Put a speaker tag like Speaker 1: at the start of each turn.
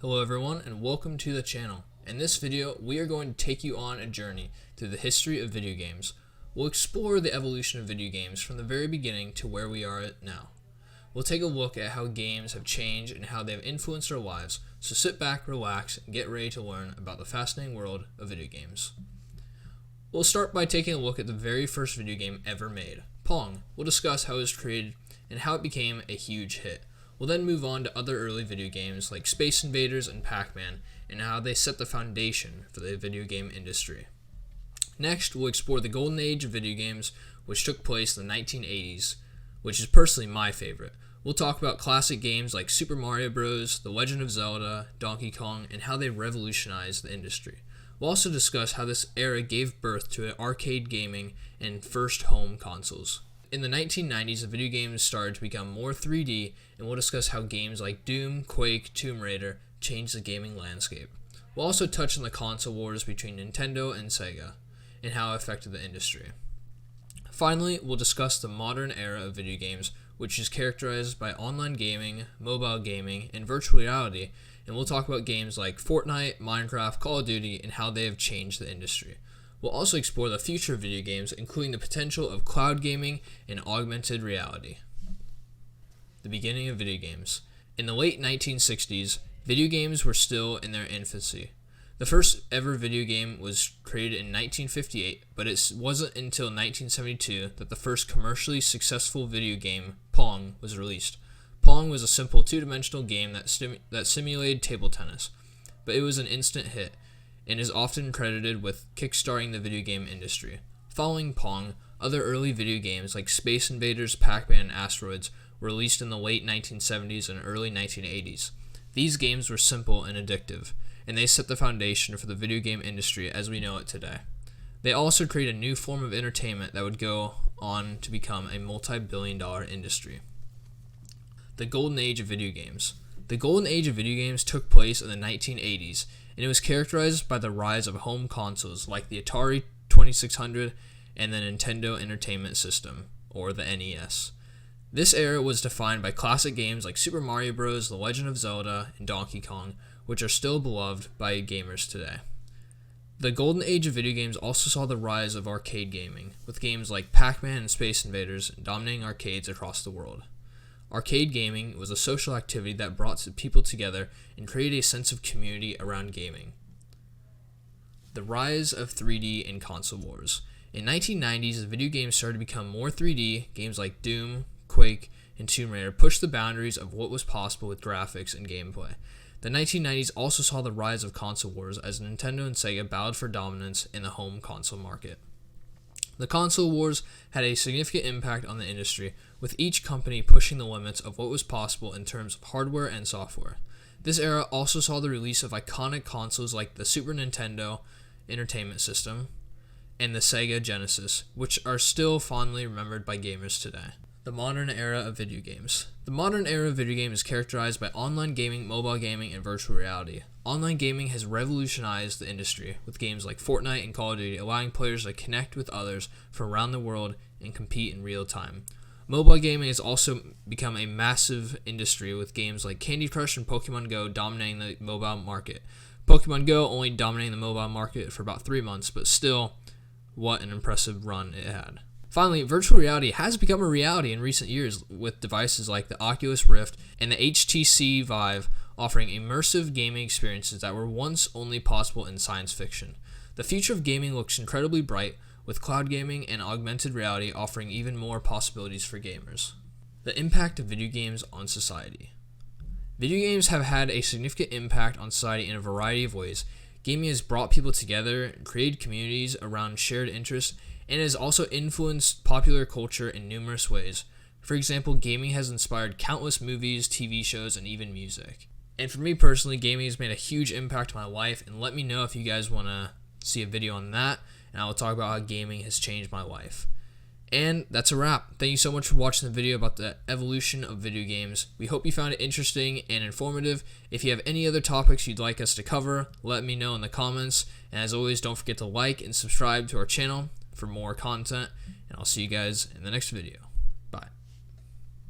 Speaker 1: Hello everyone and welcome to the channel. In this video, we are going to take you on a journey through the history of video games. We'll explore the evolution of video games from the very beginning to where we are at now. We'll take a look at how games have changed and how they have influenced our lives, so sit back, relax, and get ready to learn about the fascinating world of video games. We'll start by taking a look at the very first video game ever made, Pong. We'll discuss how it was created and how it became a huge hit. We'll then move on to other early video games like Space Invaders and Pac-Man and how they set the foundation for the video game industry. Next, we'll explore the golden age of video games, which took place in the 1980s, which is personally my favorite. We'll talk about classic games like Super Mario Bros., The Legend of Zelda, Donkey Kong, and how they revolutionized the industry. We'll also discuss how this era gave birth to arcade gaming and first home consoles. In the 1990s, the video games started to become more 3D, and we'll discuss how games like Doom, Quake, Tomb Raider changed the gaming landscape. We'll also touch on the console wars between Nintendo and Sega, and how it affected the industry. Finally, we'll discuss the modern era of video games, which is characterized by online gaming, mobile gaming, and virtual reality, and we'll talk about games like Fortnite, Minecraft, Call of Duty, and how they have changed the industry. We'll also explore the future of video games, including the potential of cloud gaming and augmented reality. The beginning of video games. In the late 1960s, video games were still in their infancy. The first ever video game was created in 1958, but it wasn't until 1972 that the first commercially successful video game, Pong, was released. Pong was a simple two-dimensional game that simulated table tennis, but it was an instant hit and is often credited with kickstarting the video game industry. Following Pong, other early video games like Space Invaders, Pac-Man, and Asteroids were released in the late 1970s and early 1980s. These games were simple and addictive, and they set the foundation for the video game industry as we know it today. They also created a new form of entertainment that would go on to become a multi-billion-dollar industry. The golden age of video games. The golden age of video games took place in the 1980s, and it was characterized by the rise of home consoles like the Atari 2600 and the Nintendo Entertainment System, or the NES. This era was defined by classic games like Super Mario Bros., The Legend of Zelda, and Donkey Kong, which are still beloved by gamers today. The golden age of video games also saw the rise of arcade gaming, with games like Pac-Man and Space Invaders dominating arcades across the world. Arcade gaming was a social activity that brought people together and created a sense of community around gaming. The rise of 3D and console wars. In the 1990s, the video games started to become more 3D. Games like Doom, Quake, and Tomb Raider pushed the boundaries of what was possible with graphics and gameplay. The 1990s also saw the rise of console wars as Nintendo and Sega battled for dominance in the home console market. The console wars had a significant impact on the industry, with each company pushing the limits of what was possible in terms of hardware and software. This era also saw the release of iconic consoles like the Super Nintendo Entertainment System and the Sega Genesis, which are still fondly remembered by gamers today. The modern era of video games. The modern era of video games is characterized by online gaming, mobile gaming, and virtual reality. Online gaming has revolutionized the industry, with games like Fortnite and Call of Duty allowing players to connect with others from around the world and compete in real time. Mobile gaming has also become a massive industry, with games like Candy Crush and Pokemon Go dominating the mobile market. Pokemon Go only dominating the mobile market for about 3 months, but still, what an impressive run it had. Finally, virtual reality has become a reality in recent years, with devices like the Oculus Rift and the HTC Vive offering immersive gaming experiences that were once only possible in science fiction. The future of gaming looks incredibly bright, with cloud gaming and augmented reality offering even more possibilities for gamers. The impact of video games on society. Video games have had a significant impact on society in a variety of ways. Gaming has brought people together and created communities around shared interests, and has also influenced popular culture in numerous ways. For example, gaming has inspired countless movies, TV shows, and even music. And for me personally, gaming has made a huge impact on my life, and let me know if you guys want to see a video on that, and I will talk about how gaming has changed my life. And that's a wrap. Thank you so much for watching the video about the evolution of video games. We hope you found it interesting and informative. If you have any other topics you'd like us to cover, let me know in the comments. And as always, don't forget to like and subscribe to our channel for more content, and I'll see you guys in the next video.